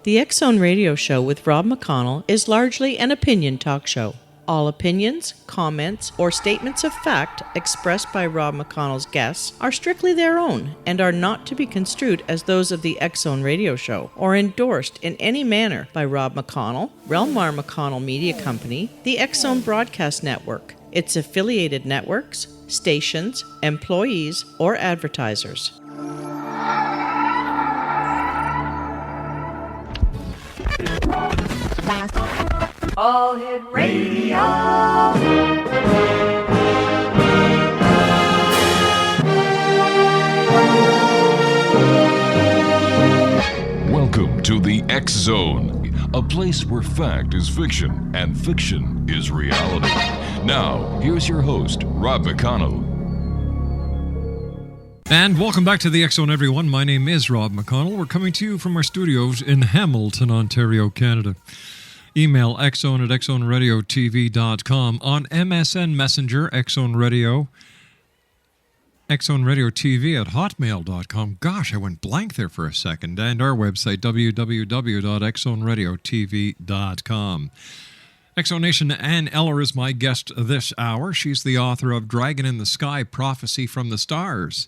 The X Zone Radio Show with Rob McConnell is largely an opinion talk show. All opinions, comments, or statements of fact expressed by Rob McConnell's guests are strictly their own and are not to be construed as those of the X Zone Radio Show or endorsed in any manner by Rob McConnell, Relmar McConnell Media Company, the X Zone Broadcast Network, its affiliated networks, stations, employees, or advertisers. All Hit Radio. Welcome to the X Zone, a place where fact is fiction and fiction is reality. Now, here's your host, Rob McConnell. And welcome back to the X Zone, everyone. My name is Rob McConnell. We're coming to you from our studios in Hamilton, Ontario, Canada. Email xzone at xzoneradiotv.com. On MSN Messenger, Xzone Radio, Xzone Radio TV at hotmail.com. Gosh, I went blank there for a second. And our website, www.xzoneradiotv.com. Exonation Ann Eller is my guest this hour. She's the author of Dragon in the Sky, Prophecy from the Stars.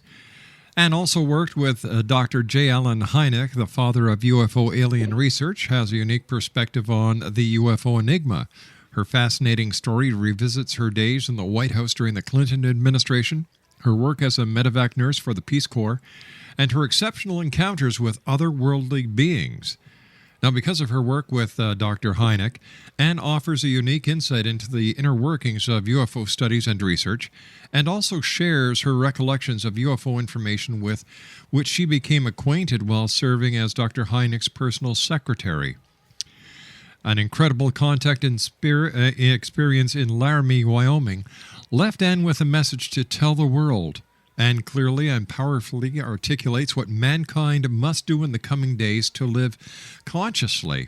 And also worked with Dr. J. Allen Hynek, the father of UFO alien research, has a unique perspective on the UFO enigma. Her fascinating story revisits her days in the White House during the Clinton administration, her work as a medevac nurse for the Peace Corps, and her exceptional encounters with otherworldly beings. Now, because of her work with Dr. Hynek, Anne offers a unique insight into the inner workings of UFO studies and research, and also shares her recollections of UFO information with which she became acquainted while serving as Dr. Hynek's personal secretary. An incredible contact and experience in Laramie, Wyoming, left Anne with a message to tell the world, and clearly and powerfully articulates what mankind must do in the coming days to live consciously.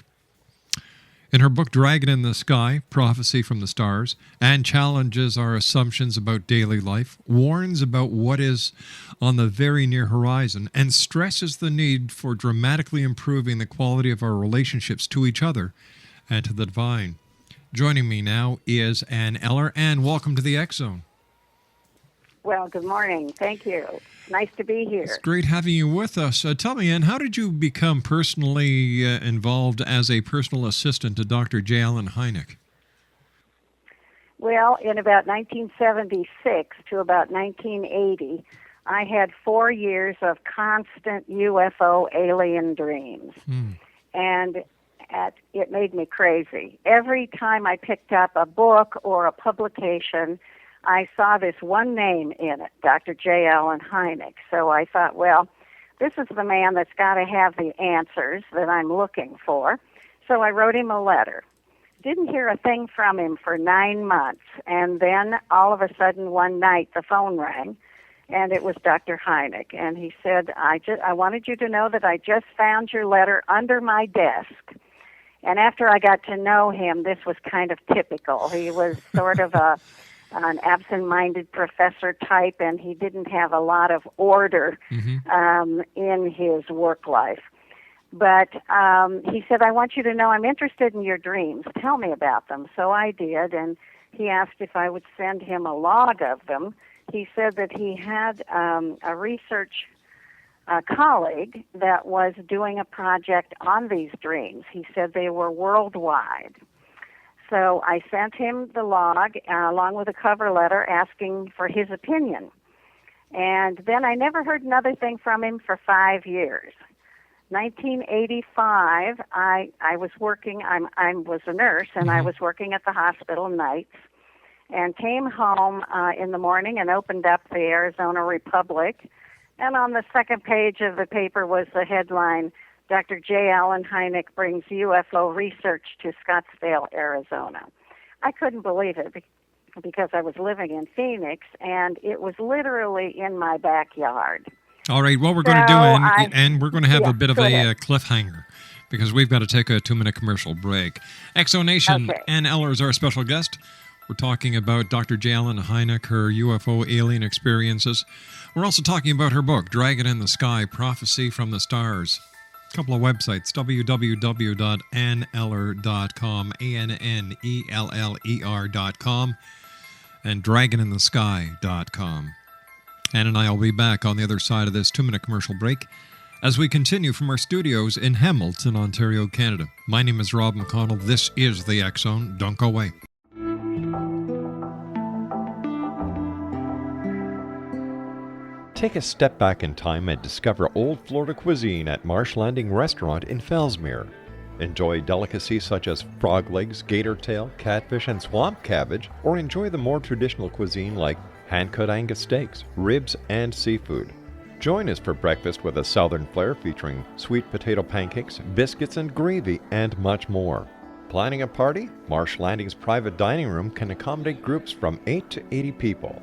In her book, Dragon in the Sky, Prophecy from the Stars, Anne challenges our assumptions about daily life, warns about what is on the very near horizon, and stresses the need for dramatically improving the quality of our relationships to each other and to the divine. Joining me now is Ann Eller. Ann, welcome to the X Zone. Well, good morning. Thank you. Nice to be here. It's great having you with us. Tell me, Ann, how did you become personally involved as a personal assistant to Dr. J. Allen Hynek? Well, in about 1976 to about 1980, I had 4 years of constant UFO alien dreams. And it made me crazy. Every time I picked up a book or a publication, I saw this one name in it, Dr. J. Allen Hynek. So I thought, well, this is the man that's got to have the answers that I'm looking for. So I wrote him a letter. Didn't hear a thing from him for 9 months. And then all of a sudden one night the phone rang, and it was Dr. Hynek. And he said, I wanted you to know that I just found your letter under my desk. And after I got to know him, this was kind of typical. He was sort of an absent-minded professor type, and he didn't have a lot of order in his work life. But he said, I want you to know I'm interested in your dreams. Tell me about them. So I did, and he asked if I would send him a log of them. He said that he had a research colleague that was doing a project on these dreams. He said they were worldwide. So I sent him the log along with a cover letter asking for his opinion. And then I never heard another thing from him for 5 years. 1985, I was working, I was a nurse, and I was working at the hospital nights, and came home in the morning and opened up the Arizona Republic. And on the second page of the paper was the headline, Dr. J. Allen Hynek brings UFO research to Scottsdale, Arizona. I couldn't believe it because I was living in Phoenix, and it was literally in my backyard. All right, what we're going to do, and we're going to have a bit of a cliffhanger, because we've got to take a 2-minute commercial break. Exonation, okay. Ann Eller is our special guest. We're talking about Dr. J. Allen Hynek, her UFO alien experiences. We're also talking about her book, Dragon in the Sky, Prophecy from the Stars. couple of websites, www.anneller.com, ANNELLER.com, and dragoninthesky.com. Ann and I will be back on the other side of this 2-minute commercial break as we continue from our studios in Hamilton, Ontario, Canada. My name is Rob McConnell. This is the X Zone. Don't go away. Take a step back in time and discover old Florida cuisine at Marsh Landing Restaurant in Fellsmere. Enjoy delicacies such as frog legs, gator tail, catfish, and swamp cabbage, or enjoy the more traditional cuisine like hand-cut Angus steaks, ribs, and seafood. Join us for breakfast with a southern flair featuring sweet potato pancakes, biscuits and gravy, and much more. Planning a party? Marsh Landing's private dining room can accommodate groups from 8 to 80 people.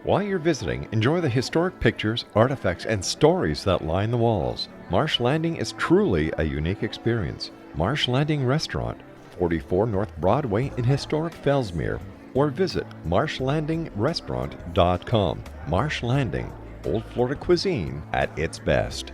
While you're visiting, enjoy the historic pictures, artifacts, and stories that line the walls. Marsh Landing is truly a unique experience. Marsh Landing Restaurant, 44 North Broadway in historic Fellsmere, or visit marshlandingrestaurant.com. Marsh Landing, Old Florida cuisine at its best.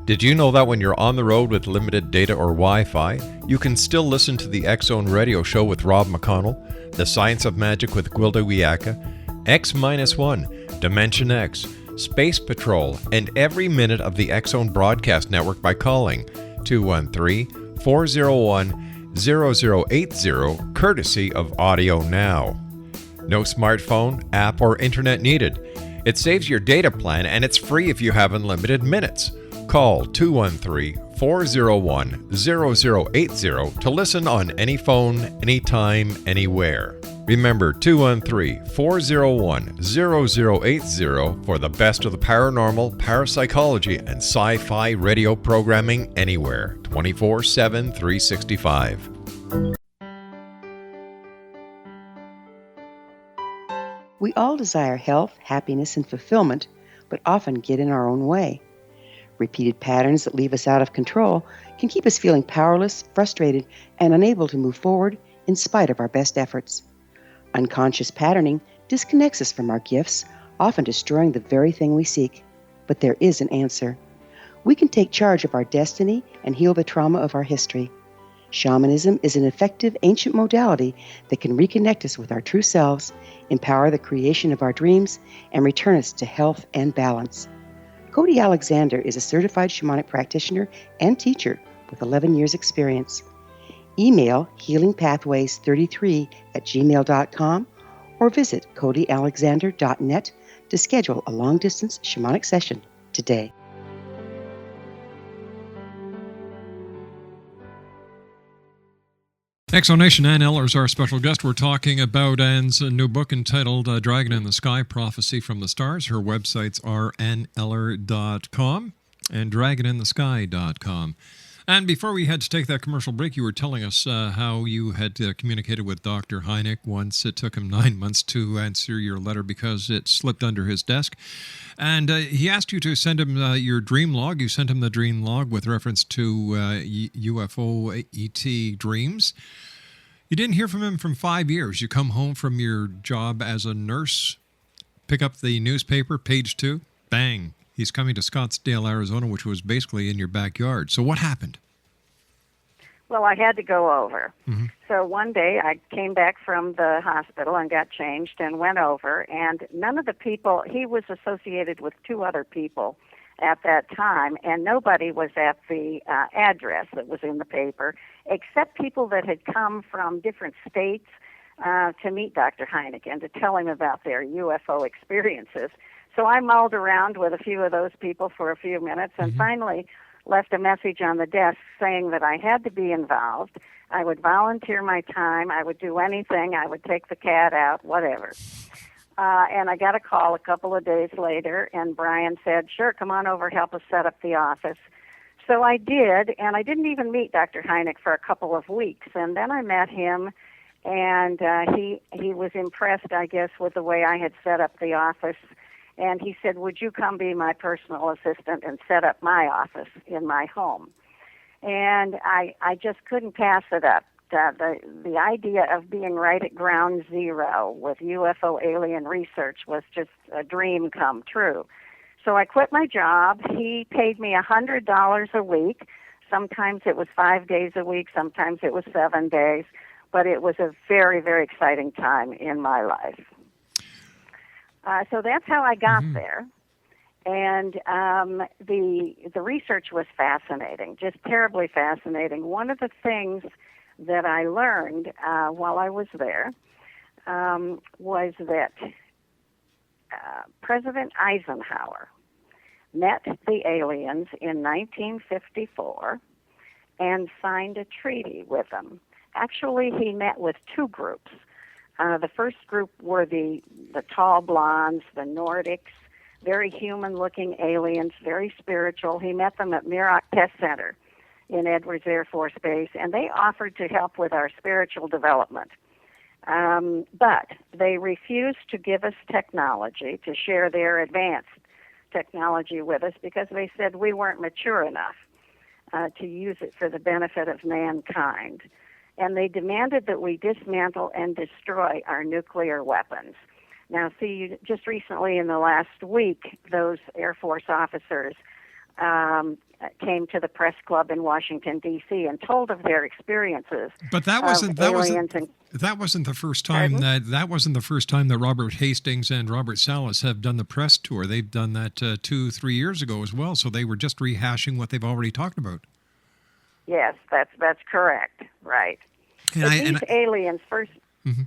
Did you know that when you're on the road with limited data or Wi-Fi, you can still listen to the X Zone Radio Show with Rob McConnell, The Science of Magic with Gwilda Wiyaka, X-1, Dimension X, Space Patrol, and every minute of the X Zone Broadcast Network by calling 213-401-0080, courtesy of Audio Now. No smartphone, app, or internet needed. It saves your data plan and it's free if you have unlimited minutes. Call 213-401-0080 to listen on any phone, anytime, anywhere. Remember 213-401-0080 for the best of the paranormal, parapsychology, and sci-fi radio programming anywhere, 24/7, 365. We all desire health, happiness, and fulfillment, but often get in our own way. Repeated patterns that leave us out of control can keep us feeling powerless, frustrated, and unable to move forward in spite of our best efforts. Unconscious patterning disconnects us from our gifts, often destroying the very thing we seek. But there is an answer. We can take charge of our destiny and heal the trauma of our history. Shamanism is an effective ancient modality that can reconnect us with our true selves, empower the creation of our dreams, and return us to health and balance. Cody Alexander is a certified shamanic practitioner and teacher with 11 years' experience. Email healingpathways33@gmail.com or visit codyalexander.net to schedule a long-distance shamanic session today. Exonation. Ann Eller is our special guest. We're talking about Ann's new book entitled Dragon in the Sky, Prophecy from the Stars. Her websites are anneller.com and dragoninthesky.com. And before we had to take that commercial break, you were telling us how you had communicated with Dr. Hynek once. It took him 9 months to answer your letter because it slipped under his desk. And he asked you to send him your dream log. You sent him the dream log with reference to UFO ET dreams. You didn't hear from him for 5 years. You come home from your job as a nurse, pick up the newspaper, page 2, bang. He's coming to Scottsdale, Arizona, which was basically in your backyard. So what happened? Well, I had to go over. Mm-hmm. So one day I came back from the hospital and got changed and went over, and none of the people, he was associated with 2 other people at that time, and nobody was at the address that was in the paper, except people that had come from different states to meet Dr. Hynek and to tell him about their UFO experiences. So I mulled around with a few of those people for a few minutes and finally left a message on the desk saying that I had to be involved. I would volunteer my time. I would do anything. I would take the cat out, whatever. And I got a call a couple of days later, and Brian said, sure, come on over, help us set up the office. So I did, and I didn't even meet Dr. Hynek for a couple of weeks. And then I met him, and he was impressed, I guess, with the way I had set up the office. And he said, would you come be my personal assistant and set up my office in my home? And I just couldn't pass it up. The idea of being right at ground zero with UFO alien research was just a dream come true. So I quit my job. He paid me $100 a week. Sometimes it was 5 days a week. Sometimes it was 7 days. But it was a very, very exciting time in my life. So that's how I got there. And the research was fascinating, just terribly fascinating. One of the things that I learned while I was there was that President Eisenhower met the aliens in 1954 and signed a treaty with them. Actually, he met with two groups. The first group were the tall blondes, the Nordics, very human-looking aliens, very spiritual. He met them at Muroc Test Center in Edwards Air Force Base, and they offered to help with our spiritual development. But they refused to give us technology, to share their advanced technology with us, because they said we weren't mature enough to use it for the benefit of mankind. And they demanded that we dismantle and destroy our nuclear weapons. Now, see, just recently in the last week, those Air Force officers came to the press club in Washington, D.C. and told of their experiences. But that wasn't the first time that wasn't the first time that Robert Hastings and Robert Salas have done the press tour. They've done that 2-3 years ago as well. So they were just rehashing what they've already talked about. Yes, that's correct. Right. And these aliens first. Mm-hmm.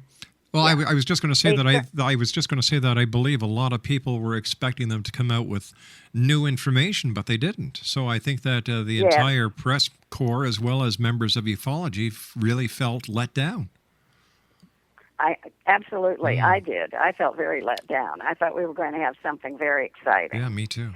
Well, yeah. I was just going to say that I believe a lot of people were expecting them to come out with new information, but they didn't. So I think that the entire press corps, as well as members of ufology, really felt let down. Absolutely, I did. I felt very let down. I thought we were going to have something very exciting. Yeah, me too.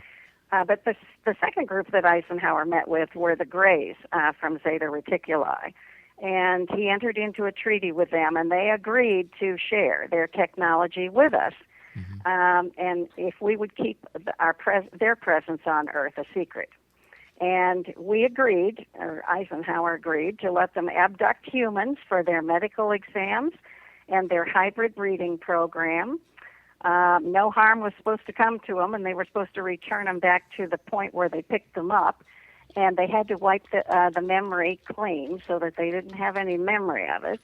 But the second group that Eisenhower met with were the Greys from Zeta Reticuli. And he entered into a treaty with them, and they agreed to share their technology with us. Mm-hmm. And if we would keep their presence on Earth a secret. And we agreed, or Eisenhower agreed, to let them abduct humans for their medical exams and their hybrid breeding program. No harm was supposed to come to them, and they were supposed to return them back to the point where they picked them up. And they had to wipe the memory clean so that they didn't have any memory of it.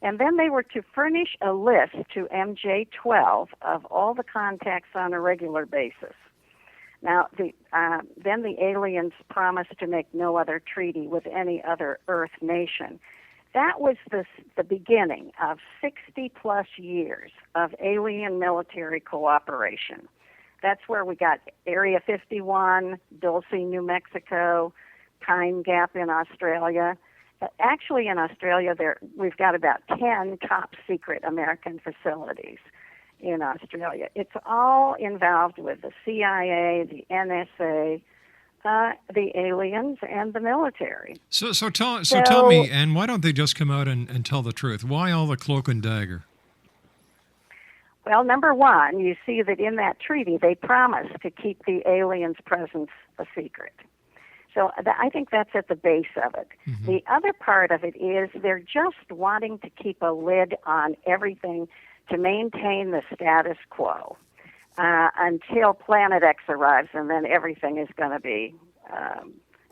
And then they were to furnish a list to MJ-12 of all the contacts on a regular basis. Now, then the aliens promised to make no other treaty with any other Earth nation. That was the beginning of 60-plus years of alien military cooperation. That's where we got Area 51, Dulce, New Mexico, Pine Gap in Australia. Actually, in Australia, we've got about 10 top-secret American facilities in Australia. It's all involved with the CIA, the NSA, the aliens, and the military. So tell me, and why don't they just come out and tell the truth? Why all the cloak and dagger? Well, number one, you see that in that treaty they promised to keep the aliens' presence a secret. So I think that's at the base of it. Mm-hmm. The other part of it is they're just wanting to keep a lid on everything to maintain the status quo until Planet X arrives, and then everything is going to be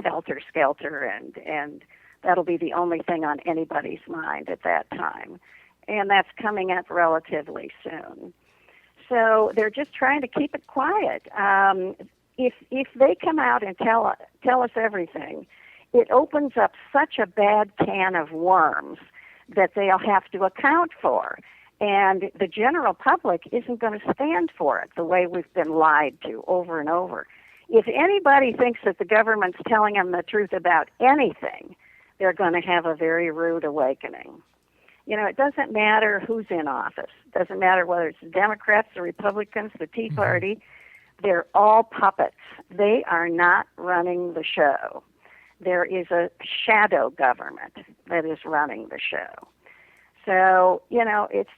helter-skelter, and that'll be the only thing on anybody's mind at that time. And that's coming up relatively soon. So they're just trying to keep it quiet. If they come out and tell us everything, it opens up such a bad can of worms that they'll have to account for. And the general public isn't going to stand for it the way we've been lied to over and over. If anybody thinks that the government's telling them the truth about anything, they're going to have a very rude awakening. You know, it doesn't matter who's in office. It doesn't matter whether it's the Democrats, the Republicans, the Tea Party. They're all puppets. They are not running the show. There is a shadow government that is running the show. So, you know, it's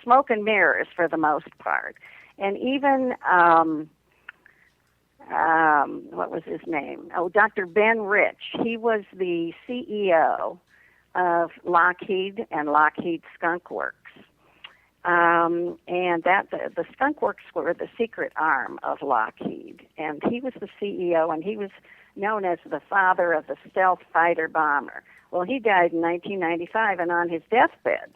smoke and mirrors for the most part. And even what was his name? Oh, Dr. Ben Rich. He was the CEO of Lockheed and Lockheed Skunk Works. And that the Skunk Works were the secret arm of Lockheed. And he was the CEO, and he was known as the father of the stealth fighter bomber. Well, he died in 1995, and on his deathbed,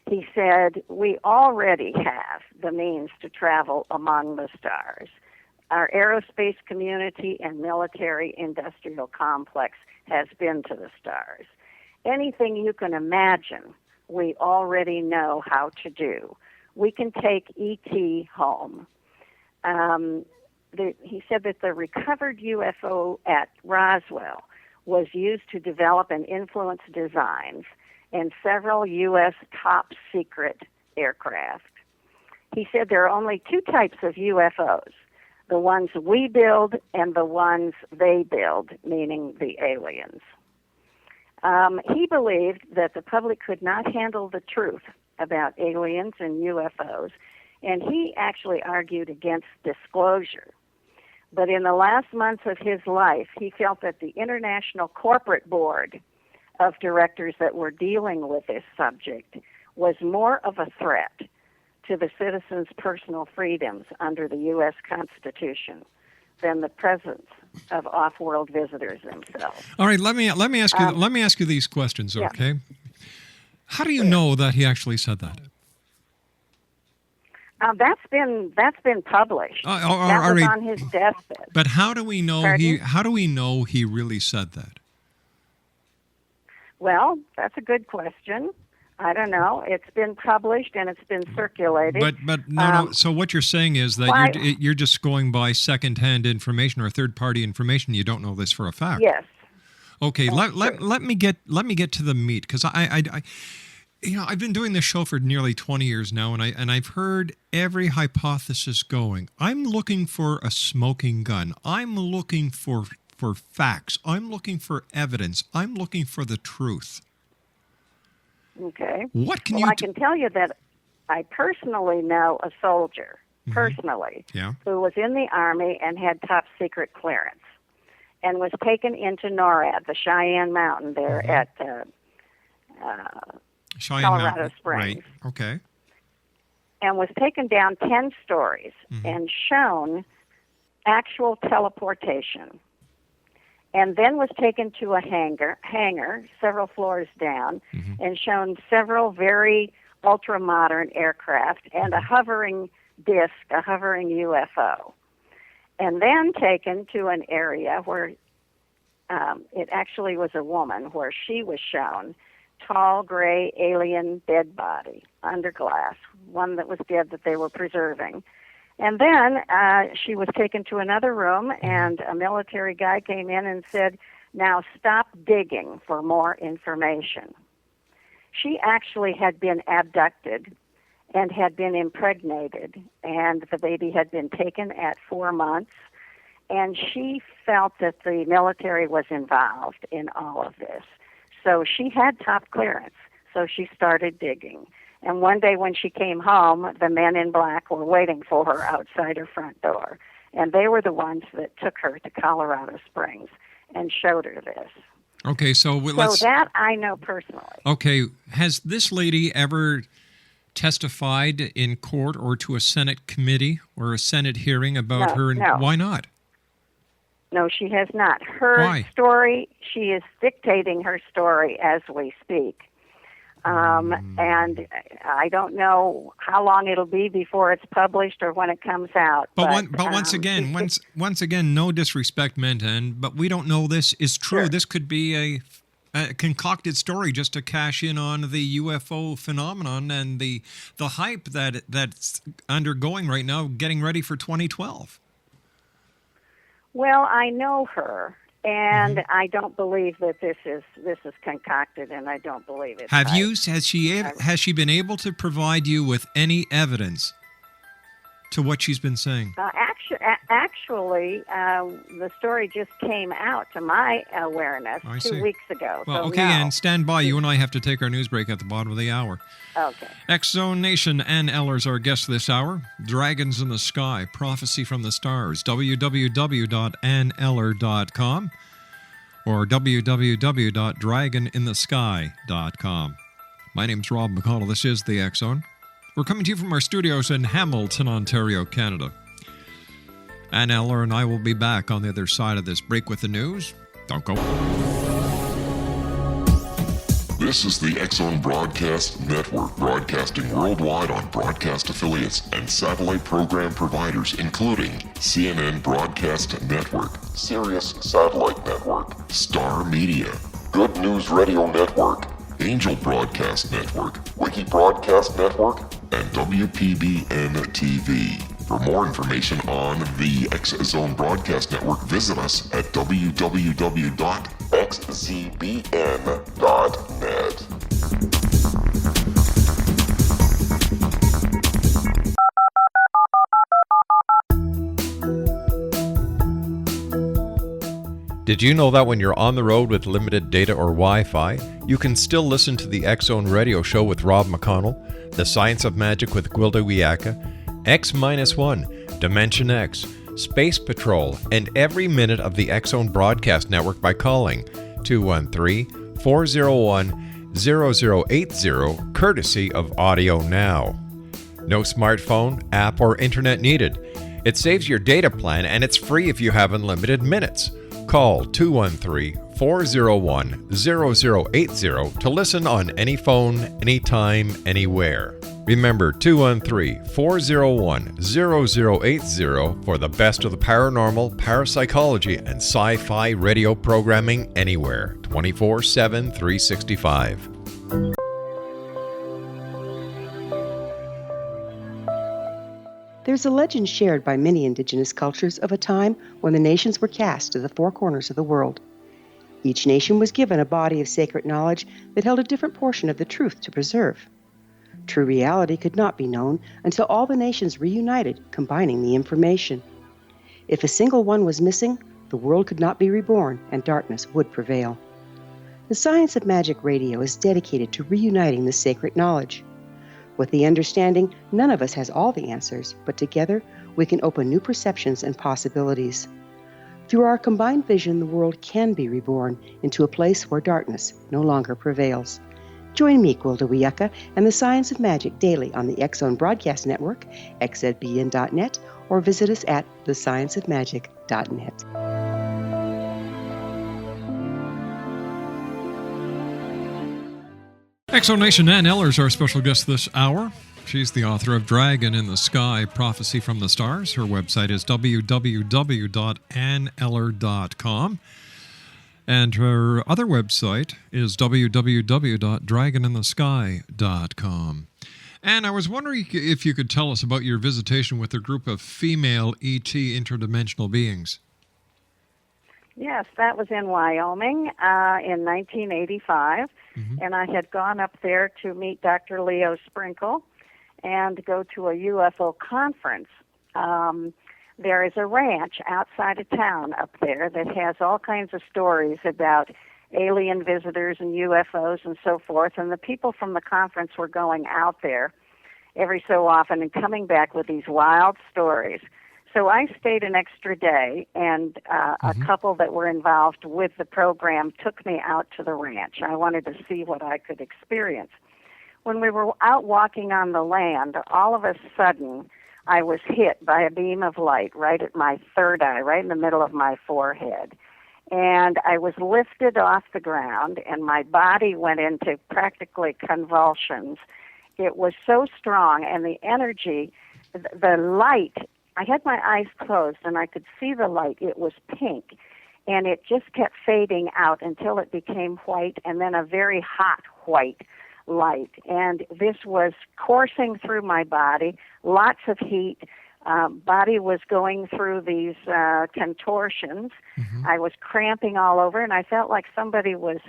he said, "We already have the means to travel among the stars. Our aerospace community and military industrial complex has been to the stars. Anything you can imagine, we already know how to do. We can take ET home." He said that the recovered UFO at Roswell was used to develop and influence designs in several U.S. top secret aircraft. He said there are only two types of UFOs, the ones we build and the ones they build, meaning the aliens. He believed that the public could not handle the truth about aliens and UFOs, and he actually argued against disclosure. But in the last months of his life, he felt that the International Corporate Board of Directors that were dealing with this subject was more of a threat to the citizens' personal freedoms under the U.S. Constitution than the presence of off-world visitors themselves. All right, let me ask you these questions, okay? Yeah. How do you know that he actually said that? That's been published. That was on his deathbed. But how do we know he really said that? Well, that's a good question. I don't know. It's been published and it's been circulated. But no. So what you're saying is that you're just going by secondhand information or third-party information. You don't know this for a fact. Yes. Okay. Let me get to the meat, because I've been doing this show for nearly 20 years now, and I've heard every hypothesis going. I'm looking for a smoking gun. I'm looking for facts. I'm looking for evidence. I'm looking for the truth. Okay. What can I can tell you that I personally know a soldier, who was in the Army and had top secret clearance and was taken into NORAD, the Cheyenne Mountain there at Colorado Springs. Right. Okay. And was taken down 10 stories and shown actual teleportation. And then was taken to a hangar several floors down, and shown several very ultra-modern aircraft and a hovering disc, a hovering UFO. And then taken to an area where it actually was a woman, where she was shown tall, gray, alien dead body under glass, one that was dead that they were preserving. And then she was taken to another room, and a military guy came in and said, "Now stop digging for more information." She actually had been abducted and had been impregnated, and the baby had been taken at 4 months, and she felt that the military was involved in all of this. So she had top clearance, so she started digging. And one day when she came home, the men in black were waiting for her outside her front door. And they were the ones that took her to Colorado Springs and showed her this. Okay, so that I know personally. Okay, has this lady ever testified in court or to a Senate committee or a Senate hearing about her? No. Why not? No, she has not. Her story, she is dictating her story as we speak. And I don't know how long it'll be before it's published or when it comes out. But once again, no disrespect meant, but we don't know this is true. Sure. This could be a concocted story just to cash in on the UFO phenomenon and the hype that's undergoing right now, getting ready for 2012. Well, I know her. And I don't believe that this is concocted, and I don't believe it. Has she been able to provide you with any evidence to what she's been saying? Actually, the story just came out to my awareness 2 weeks ago. Well, so okay, no. and stand by. You and I have to take our news break at the bottom of the hour. Okay. X-Zone Nation, Ann Eller's our guest this hour. Dragons in the Sky, Prophecy from the Stars, www.anneller.com or www.dragoninthesky.com. My name's Rob McConnell. This is the X-Zone. We're coming to you from our studios in Hamilton, Ontario, Canada. Ann Eller and I will be back on the other side of this break with the news. Don't go. This is the X-Zone Broadcast Network, broadcasting worldwide on broadcast affiliates and satellite program providers, including CNN Broadcast Network, Sirius Satellite Network, Star Media, Good News Radio Network, Angel Broadcast Network, Wiki Broadcast Network, and WPBN TV. For more information on the X-Zone Broadcast Network, visit us at www.xzbn.net. Did you know that when you're on the road with limited data or Wi-Fi, you can still listen to the X-Zone Radio Show with Rob McConnell, The Science of Magic with Gwilda Wiyaka, X-1, Dimension X, Space Patrol, and every minute of the X-Zone Broadcast Network by calling 213-401-0080, courtesy of Audio Now. No smartphone, app, or internet needed. It saves your data plan and it's free if you have unlimited minutes. Call 213-401-0080 to listen on any phone, anytime, anywhere. Remember 213-401-0080 for the best of the paranormal, parapsychology, and sci-fi radio programming anywhere, 24/7, 365. There's a legend shared by many indigenous cultures of a time when the nations were cast to the four corners of the world. Each nation was given a body of sacred knowledge that held a different portion of the truth to preserve. True reality could not be known until all the nations reunited, combining the information. If a single one was missing, the world could not be reborn and darkness would prevail. The Science of Magic Radio is dedicated to reuniting the sacred knowledge. With the understanding, none of us has all the answers, but together we can open new perceptions and possibilities. Through our combined vision, the world can be reborn into a place where darkness no longer prevails. Join me, Gwilda Wiyaka, and the Science of Magic daily on the X-Zone Broadcast Network, xzbn.net, or visit us at thescienceofmagic.net. X-Zone Nation, Ann Eller's our special guest this hour. She's the author of Dragon in the Sky, Prophecy from the Stars. Her website is www.anneller.com. And her other website is www.dragoninthesky.com. And I was wondering if you could tell us about your visitation with a group of female ET interdimensional beings. Yes, that was in Wyoming in 1985, and I had gone up there to meet Dr. Leo Sprinkle and go to a UFO conference. There is a ranch outside of town up there that has all kinds of stories about alien visitors and UFOs and so forth, and the people from the conference were going out there every so often and coming back with these wild stories. So I stayed an extra day, and a couple that were involved with the program took me out to the ranch. I wanted to see what I could experience. When we were out walking on the land, all of a sudden I was hit by a beam of light right at my third eye, right in the middle of my forehead. And I was lifted off the ground, and my body went into practically convulsions. It was so strong, and the energy, the light, I had my eyes closed, and I could see the light. It was pink, and it just kept fading out until it became white, and then a very hot white light. And this was coursing through my body, lots of heat. Body was going through these contortions. I was cramping all over, and I felt like somebody was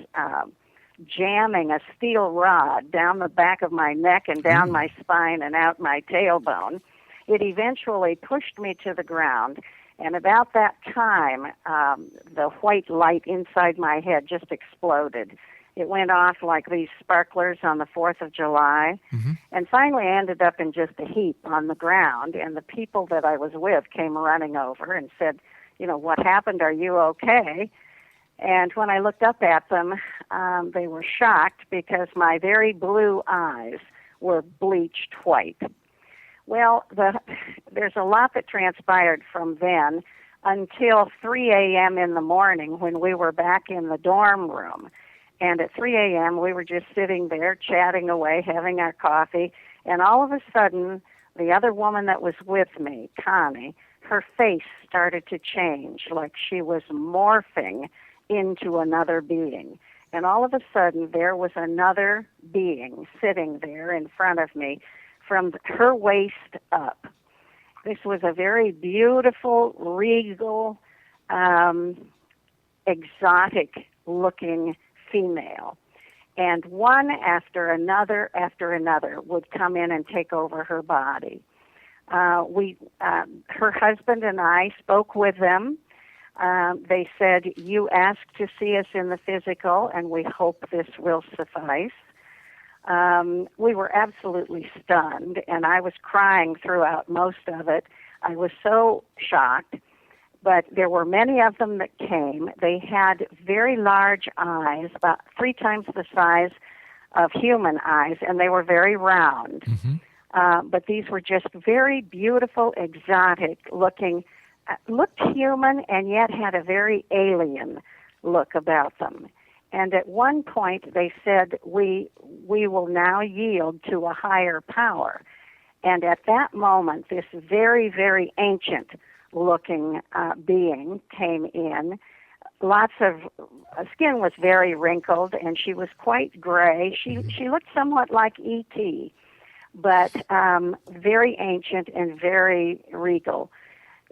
jamming a steel rod down the back of my neck and down my spine and out my tailbone. it eventually pushed me to the ground. And about that time, the white light inside my head just exploded. It went off like these sparklers on the 4th of July. Mm-hmm. And finally I ended up in just a heap on the ground. And the people that I was with came running over and said, what happened? Are you okay? And when I looked up at them, they were shocked because my very blue eyes were bleached white. Well, there's a lot that transpired from then until 3 a.m. in the morning when we were back in the dorm room. And at 3 a.m., we were just sitting there chatting away, having our coffee, and all of a sudden, the other woman that was with me, Connie, her face started to change, like she was morphing into another being. And all of a sudden, there was another being sitting there in front of me from her waist up. This was a very beautiful, regal, exotic-looking female. And one after another would come in and take over her body. Her husband and I spoke with them. They said, you asked to see us in the physical, and we hope this will suffice. We were absolutely stunned, and I was crying throughout most of it. I was so shocked. But there were many of them that came. They had very large eyes, about 3 times the size of human eyes, and they were very round. Mm-hmm. But these were just very beautiful, exotic-looking, looked human and yet had a very alien look about them. And at one point they said, we will now yield to a higher power. And at that moment, this very, very ancient-looking being came in. Lots of skin was very wrinkled, and she was quite gray. She looked somewhat like E.T., but very ancient and very regal.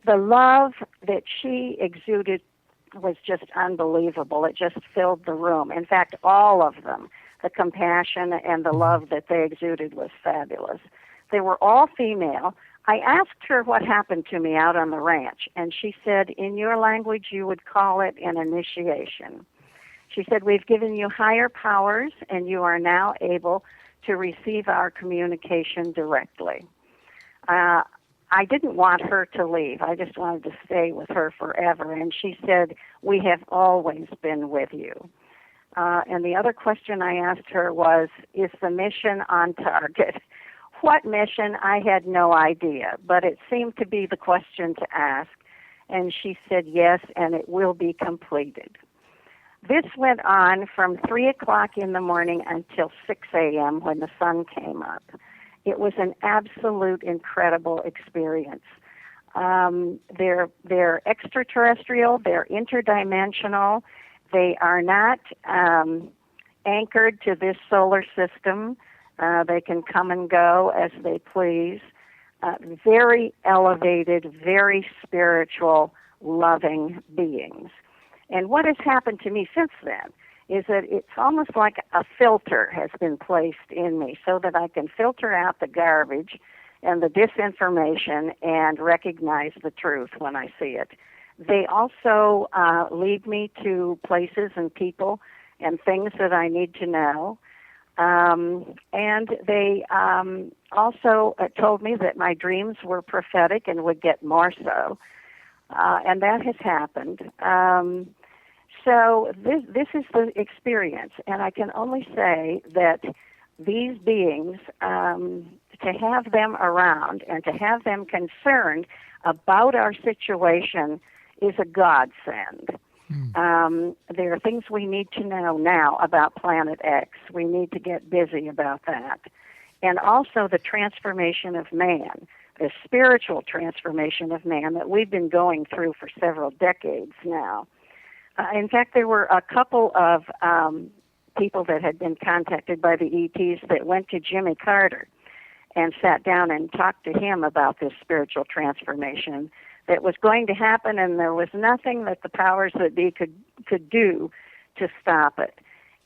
The love that she exuded was just unbelievable. It just filled the room. In fact, all of them, the compassion and the love that they exuded was fabulous. They were all female. I asked her what happened to me out on the ranch, and she said, in your language, you would call it an initiation. She said, we've given you higher powers, and you are now able to receive our communication directly. I didn't want her to leave. I just wanted to stay with her forever. And she said, we have always been with you. And the other question I asked her was, is the mission on target? What mission? I had no idea, but it seemed to be the question to ask. And she said, yes, and it will be completed. This went on from 3 o'clock in the morning until 6 a.m. when the sun came up. It was an absolute incredible experience. They're extraterrestrial, they're interdimensional, they are not anchored to this solar system. They can come and go as they please. Very elevated, very spiritual, loving beings. And what has happened to me since then is that it's almost like a filter has been placed in me so that I can filter out the garbage and the disinformation and recognize the truth when I see it. They also lead me to places and people and things that I need to know. And they also told me that my dreams were prophetic and would get more so. And that has happened. So this is the experience, and I can only say that these beings, to have them around and to have them concerned about our situation is a godsend. There are things we need to know now about Planet X. We need to get busy about that. And also the transformation of man, the spiritual transformation of man that we've been going through for several decades now. In fact, there were a couple of people that had been contacted by the ETs that went to Jimmy Carter and sat down and talked to him about this spiritual transformation that was going to happen, and there was nothing that the powers that be could do to stop it.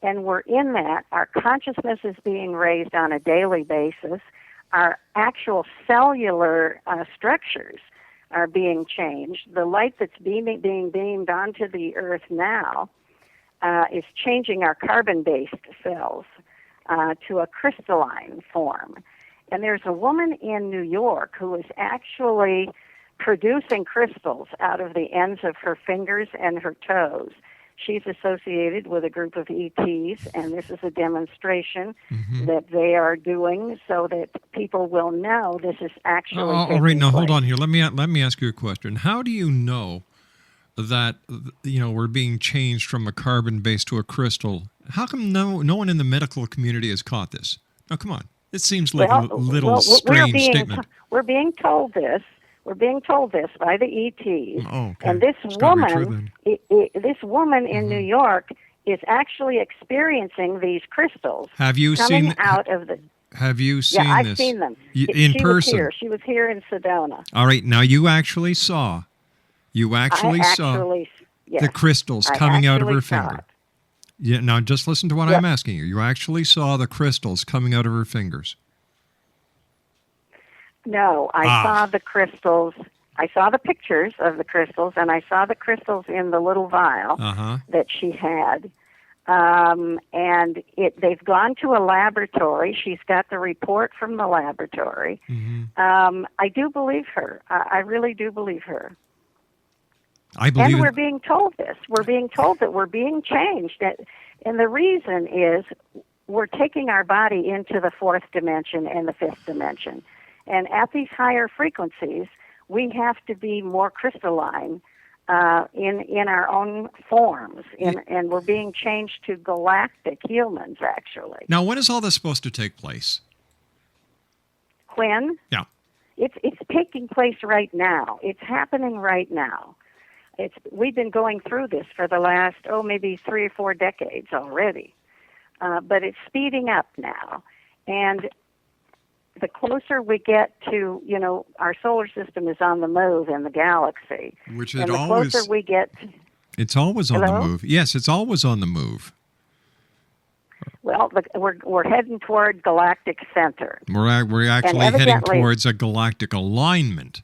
And we're in that. Our consciousness is being raised on a daily basis. our actual cellular structures are being changed. The light that's being beamed onto the Earth now is changing our carbon-based cells to a crystalline form. And there's a woman in New York who is actually producing crystals out of the ends of her fingers and her toes. She's associated with a group of ETs, and this is a demonstration that they are doing so that people will know this is actually all right, now place. hold on here. Let me ask you a question. How do you know that we're being changed from a carbon base to a crystal? How come no one in the medical community has caught this? Now, come on. It seems like a little strange statement. We're being told this. We're being told this by the ETs. Oh, okay. And this It's gotta be true, woman, then. this woman in New York is actually experiencing these crystals. Have you coming seen? out of the? Have you seen Yeah, I've this? seen them In person? She was here in Sedona. All right. Now you actually saw. Yes, the crystals I coming out of actually her saw finger. it. Yeah. Now just listen to what I'm asking you. You actually saw the crystals coming out of her fingers. No, I saw the crystals. I saw the pictures of the crystals, and I saw the crystals in the little vial that she had. And they've gone to a laboratory. She's got the report from the laboratory. I do believe her. I really do believe her. I believe. And we're being told this. We're being told that we're being changed. And the reason is we're taking our body into the fourth dimension and the fifth dimension. And at these higher frequencies, we have to be more crystalline in our own forms. And we're being changed to galactic humans, actually. Now, when is all this supposed to take place? When? Yeah. It's taking place right now. It's happening right now. We've been going through this for the last, maybe 3 or 4 decades already. But it's speeding up now. And the closer we get to, our solar system is on the move in the galaxy. Which and the closer we get... It's always on the move. Yes, it's always on the move. Well, we're heading toward galactic center. We're actually heading towards a galactic alignment.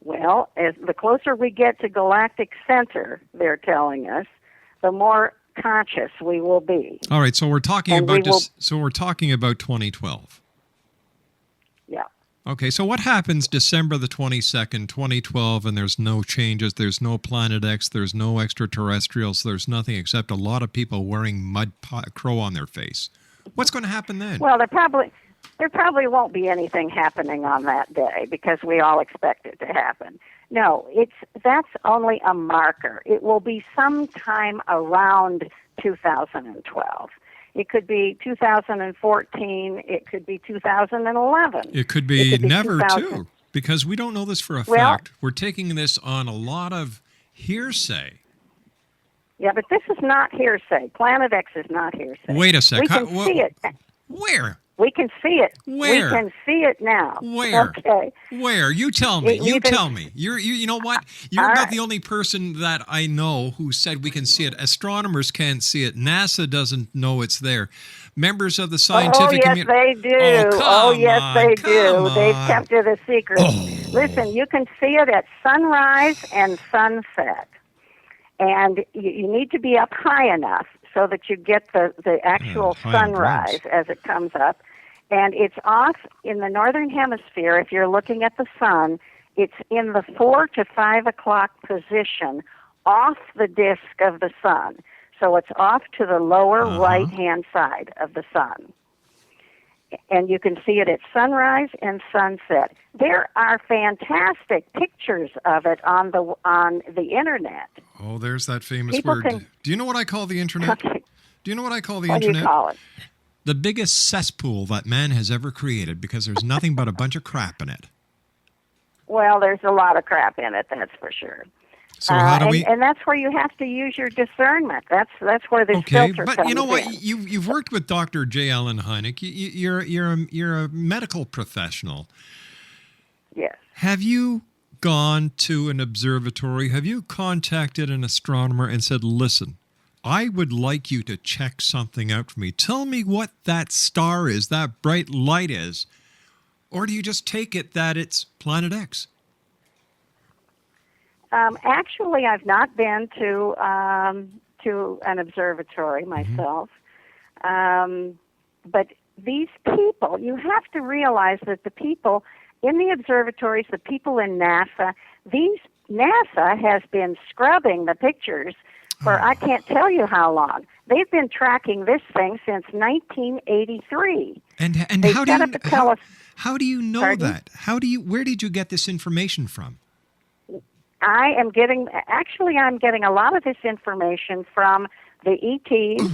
Well, as the closer we get to galactic center, they're telling us, the more conscious we will be. All right, so we're talking about we're talking about 2012. Yeah. Okay, so what happens December the 22nd, 2012, and there's no changes, there's no Planet X, there's no extraterrestrials, there's nothing except a lot of people wearing mud crow on their face. What's going to happen then? Well, there probably won't be anything happening on that day because we all expect it to happen. No, that's only a marker. It will be sometime around 2012. It could be 2014. It could be 2011. It could be never, too, because we don't know this for a fact. We're taking this on a lot of hearsay. Yeah, but this is not hearsay. Planet X is not hearsay. Wait a sec. We can see it. Where? We can see it. Where? We can see it now. Where? Okay. Where? You tell me. Tell me. You know what? You're not the only person that I know who said we can see it. Astronomers can't see it. NASA doesn't know it's there. Members of the scientific community. Oh, yes, they do. They do. They've kept it a secret. Listen, you can see it at sunrise and sunset. And you need to be up high enough so that you get the actual sunrise as it comes up. And it's off in the northern hemisphere. If you're looking at the sun, it's in the 4 to 5 o'clock position off the disk of the sun. So it's off to the lower right-hand side of the sun. And you can see it at sunrise and sunset. There are fantastic pictures of it on the internet. Oh, there's that famous word. Do you know what I call the internet? Okay. Do you know what I call the What internet? do you call it? The biggest cesspool that man has ever created because there's nothing but a bunch of crap in it. Well, there's a lot of crap in it, that's for sure. So how do we? And that's where you have to use your discernment. That's where this filter comes in. But you know what? You've worked with Dr. J. Allen Hynek. You're a medical professional. Yes. Have you gone to an observatory? Have you contacted an astronomer and said, "Listen, I would like you to check something out for me. Tell me what that star is, that bright light is. Or do you just take it that it's Planet X? Actually, I've not been to an observatory myself. But these people, you have to realize that the people in the observatories, the people in NASA, NASA has been scrubbing the pictures for I can't tell you how long. They've been tracking this thing since 1983. And how do you know Pardon? that? Where did you get this information from? I'm getting a lot of this information from the ETs.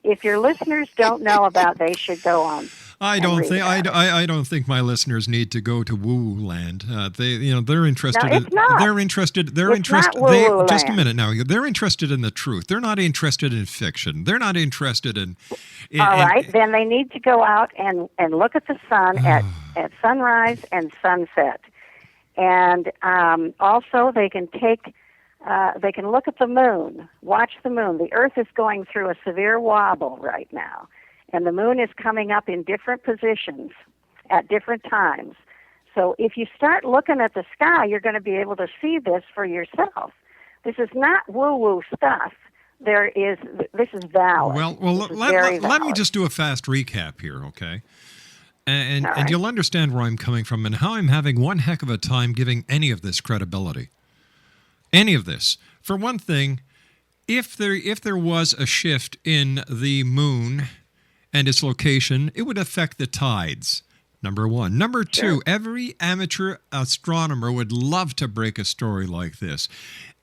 If your listeners don't know about, they should go on. I don't think my listeners need to go to woo land. They're interested. No, it's not. They're interested. Not woo-woo Just a land. minute now. They're interested in the truth. They're not interested in fiction. They're not interested in. All right, then they need to go out and look at the sun at sunrise and sunset, and also they can look at the moon, watch the moon. The Earth is going through a severe wobble right now, and the moon is coming up in different positions at different times. So if you start looking at the sky, you're going to be able to see this for yourself. This is not woo-woo stuff. This is valid. Well, let me just do a fast recap here, okay? And you'll understand where I'm coming from and how I'm having one heck of a time giving any of this credibility. Any of this. For one thing, if there was a shift in the moon and its location, it would affect the tides. Number one. Number two, every amateur astronomer would love to break a story like this.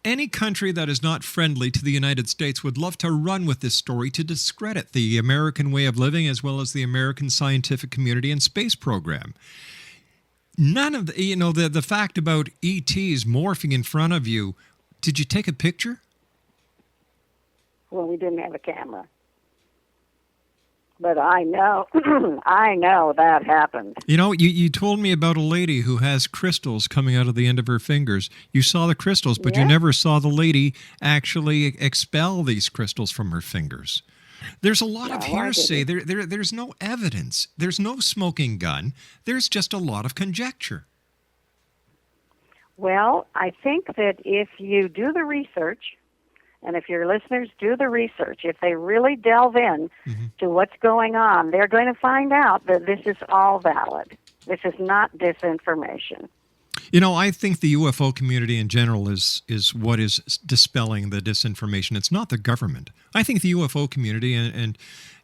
Any country that is not friendly to the United States would love to run with this story to discredit the American way of living as well as the American scientific community and space program. None of the fact about ETs morphing in front of you, did you take a picture? Well, we didn't have a camera. But I know, I know that happened. You told me about a lady who has crystals coming out of the end of her fingers. You saw the crystals, but you never saw the lady actually expel these crystals from her fingers. There's a lot of hearsay. There's no evidence. There's no smoking gun. There's just a lot of conjecture. Well, I think that if you do the research, and if your listeners do the research, if they really delve in to what's going on, they're going to find out that this is all valid. This is not disinformation. I think the UFO community in general is what is dispelling the disinformation. It's not the government. I think the UFO community and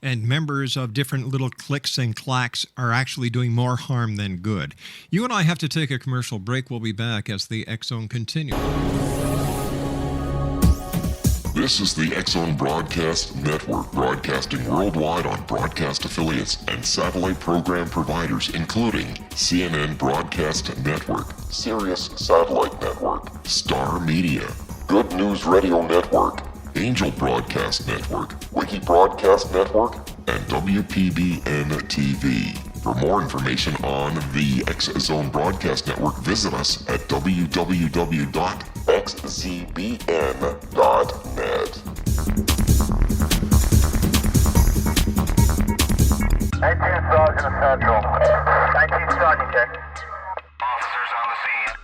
members of different little cliques and clacks are actually doing more harm than good. You and I have to take a commercial break. We'll be back as the X-Zone continues. This is the X-Zone Broadcast Network, broadcasting worldwide on broadcast affiliates and satellite program providers, including CNN Broadcast Network, Sirius Satellite Network, Star Media, Good News Radio Network, Angel Broadcast Network, Wiki Broadcast Network, and WPBN TV. For more information on the X-Zone Broadcast Network, visit us at www.xzbn.net. 19 Sergeant Central. 19 Sergeant, check. Officers on the scene.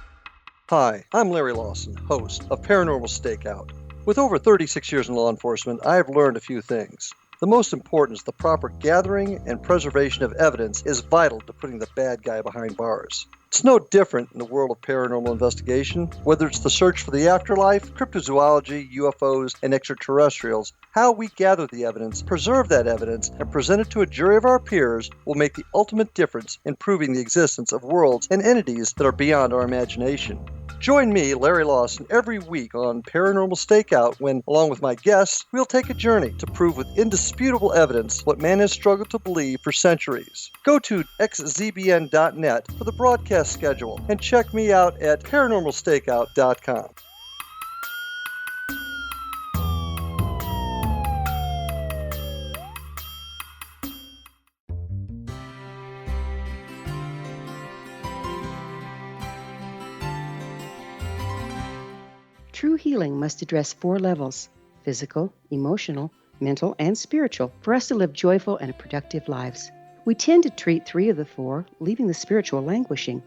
Hi, I'm Larry Lawson, host of Paranormal Stakeout. With over 36 years in law enforcement, I have learned a few things. The most important is the proper gathering and preservation of evidence is vital to putting the bad guy behind bars. It's no different in the world of paranormal investigation. Whether it's the search for the afterlife, cryptozoology, UFOs, and extraterrestrials, how we gather the evidence, preserve that evidence, and present it to a jury of our peers will make the ultimate difference in proving the existence of worlds and entities that are beyond our imagination. Join me, Larry Lawson, every week on Paranormal Stakeout when, along with my guests, we'll take a journey to prove with indisputable evidence what man has struggled to believe for centuries. Go to xzbn.net for the broadcast schedule and check me out at paranormalstakeout.com. True healing must address 4 levels: physical, emotional, mental, and spiritual, for us to live joyful and productive lives. We tend to treat 3 of the 4, leaving the spiritual languishing.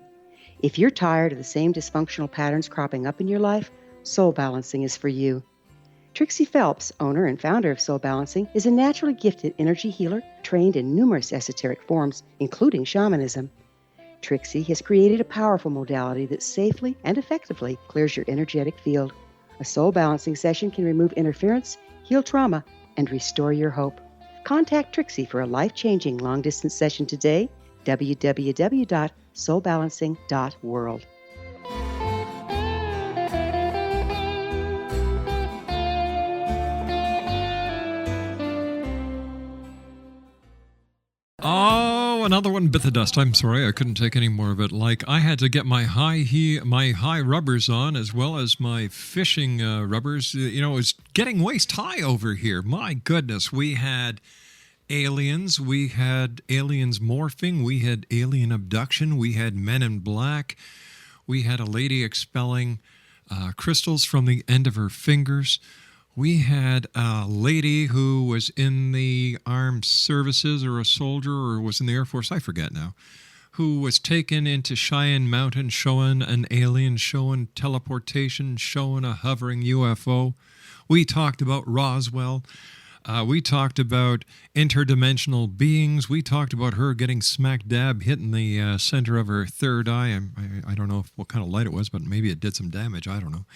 If you're tired of the same dysfunctional patterns cropping up in your life, soul balancing is for you. Trixie Phelps, owner and founder of Soul Balancing, is a naturally gifted energy healer trained in numerous esoteric forms, including shamanism. Trixie has created a powerful modality that safely and effectively clears your energetic field. A soul balancing session can remove interference, heal trauma, and restore your hope. Contact Trixie for a life-changing long-distance session today, www.soulbalancing.world. Oh, another one bit the dust. I'm sorry, I couldn't take any more of it. Like, I had to get my high rubbers on, as well as my fishing rubbers. You know, it's getting waist high over here. My goodness, we had aliens morphing, we had alien abduction, we had men in black, we had a lady expelling crystals from the end of her fingers. We had a lady who was in the armed services, or a soldier, or was in the Air Force, I forget now, who was taken into Cheyenne Mountain showing an alien, showing teleportation, showing a hovering UFO. We talked about Roswell. We talked about interdimensional beings. We talked about her getting smack dab hit in the center of her third eye. I don't know what kind of light it was, but maybe it did some damage. I don't know.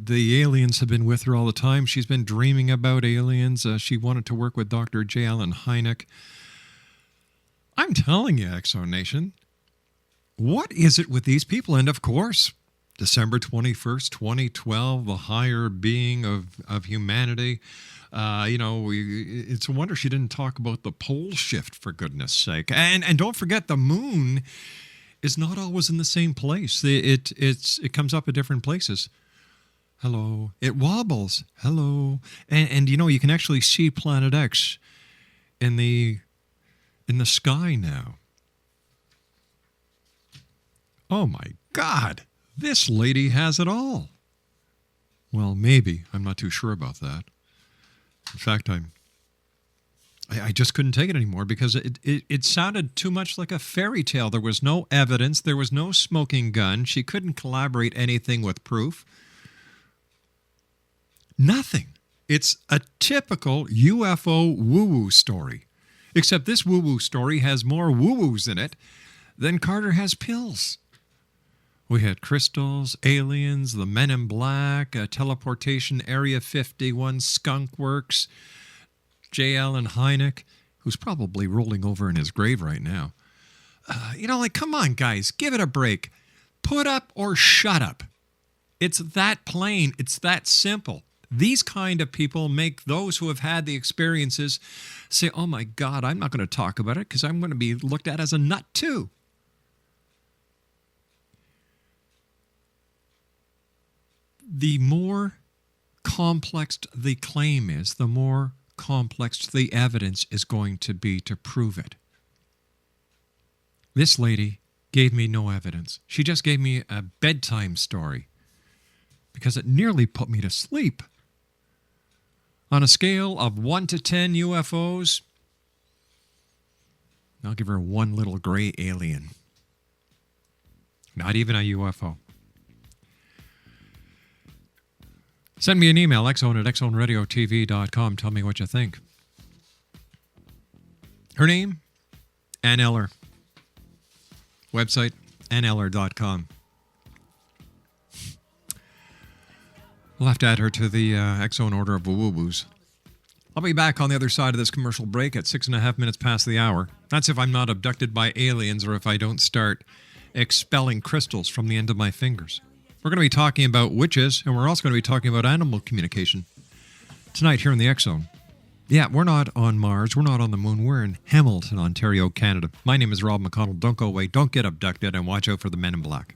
The aliens have been with her all the time. She's been dreaming about aliens. She wanted to work with Dr. J. Allen Hynek. I'm telling you, Exo Nation, what is it with these people? And of course, December 21st, 2012, the higher being of humanity. It's a wonder she didn't talk about the pole shift, for goodness sake. And don't forget, the moon is not always in the same place. It comes up at different places. Hello. It wobbles. Hello. And you can actually see Planet X in the sky now. Oh my God. This lady has it all. Well, maybe. I'm not too sure about that. In fact, I just couldn't take it anymore, because it sounded too much like a fairy tale. There was no evidence. There was no smoking gun. She couldn't collaborate anything with proof. Nothing. It's a typical UFO woo-woo story. Except this woo-woo story has more woo-woos in it than Carter has pills. We had crystals, aliens, the Men in Black, teleportation, Area 51, Skunk Works, J. Allen Hynek, who's probably rolling over in his grave right now. Come on, guys, give it a break. Put up or shut up. It's that plain. It's that simple. These kind of people make those who have had the experiences say, oh my God, I'm not going to talk about it because I'm going to be looked at as a nut too. The more complex the claim is, the more complex the evidence is going to be to prove it. This lady gave me no evidence. She just gave me a bedtime story because it nearly put me to sleep. On a scale of 1 to 10 UFOs, I'll give her one little gray alien. Not even a UFO. Send me an email, xzone@xzoneradiotv.com. Tell me what you think. Her name, Ann Eller. Website, anneller.com. We'll have to add her to the X-Zone order of woo-woos. I'll be back on the other side of this commercial break at 6.5 minutes past the hour. That's if I'm not abducted by aliens or if I don't start expelling crystals from the end of my fingers. We're going to be talking about witches, and we're also going to be talking about animal communication tonight here in the X-Zone. Yeah, we're not on Mars. We're not on the moon. We're in Hamilton, Ontario, Canada. My name is Rob McConnell. Don't go away. Don't get abducted, and watch out for the Men in Black.